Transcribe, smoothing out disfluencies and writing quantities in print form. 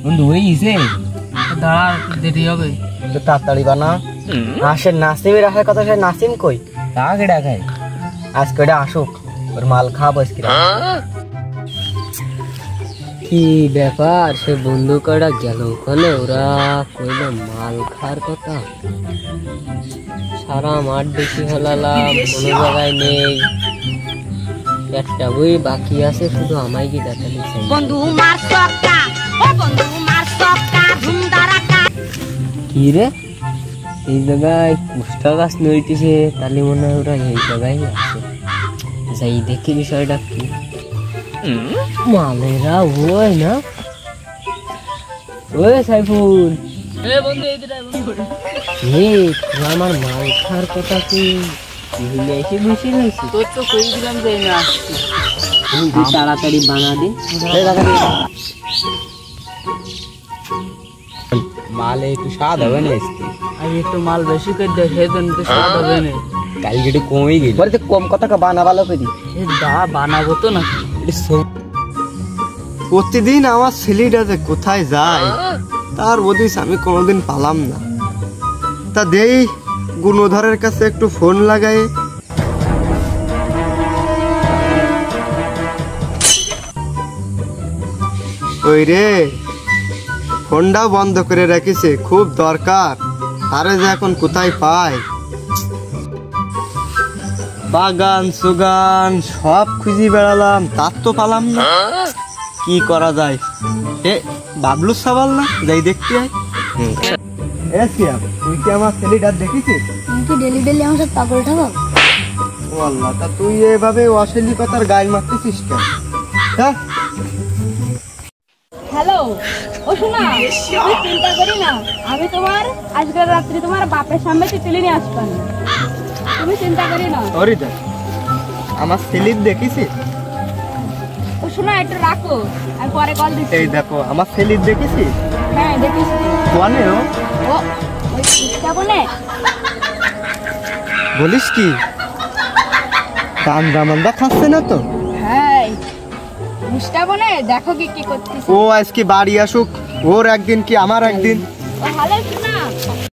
বন্ধু হয়েছে, দাঁড়া দেরি হবে, তো তাড়াতাড়ি বানা। সে নাসিমের আসার কথা, সে নাসিম কই? তাকে ডাকাই আজকে ওটা আসুক, ওর মাল খাবো আজকে। কি ব্যাপার, সে বন্ধু কটা গেল ওখানে? ওরা কইলো মাল খাওয়ার কথা। সারা মাঠ বেশি হলালাম, কোনো জায়গায় নেই। একটা বই বাকি আছে, শুধু আমায় কি দেখালি কি রে? এই জায়গায় কুষ্টা গাছ নইতেছে, তাহলে মনে হয় ওরা এই জায়গায় আছে। যাই দেখি বিষয়টা কি। মালেরা ওই না, ওই সাইফুল, আমার মাল খাওয়ার কথা কি এসে বসে রয়েছে? তোর তো কই দিলাম যাই না, তাড়াতাড়ি বানা দে। মালে একটু স্বাদ হবে না, আর একটু মাল বেশি করে দে, সেদিন তো স্বাদ হবে না। কালকে একটু কমই গেল। বলতে কম কথা বানা ভালো করি। দা বানাবো তো না, প্রতিদিন আমার ছেলেটা যে কোথায় যায় তার হদিস আমি কোনোদিন পালাম না। তা দেই গুণধরের কাছে একটু ফোন লাগাই। ওই রে, ফোনটাও বন্ধ করে রেখেছে, খুব দরকার। আরে যে এখন কোথায় পাই? বাগান সুগান সব খুঁজি বেড়ালাম, তার তো পালাম না। কি করা যায়? এ বাবলু সাবাল না, যাই দেখতে আয়। তুই কি আমার ছেলেটা দেখেছিস? তুমি কি ডেলি ডেলি আমার সাথে পাগল ঠাকো? ও আল্লাহ, তা তুই এভাবে অশ্লীল কথার গায়ে মারতেছিস কেন? হ্যাঁ, হ্যালো, ও শোনা, তুই চিন্তা করি না, আমি তোমার আজকের রাত্রি তোমার বাপের সামনে তুলে নিয়ে আসবেন, তুমি চিন্তা করি না। অরিতা, আমার ছেলের দেখেছিস? ও শোনা, একটু রাখো, আর পরে কল দিচ্ছি। এই দেখো, আমার ছেলের দেখেছিস? হ্যাঁ দেখিস। কোনে ও? ও ওই চিন্তা বলে বলিস কি? কান্দা মান্দা খাচ্ছে না তো? হ্যাঁ, মুষ্টা বলে দেখো কি কি করতেছে। ও আজকে বাড়ি আসুক, ওর একদিন কি আমার একদিন। ও হ্যালো শোনা,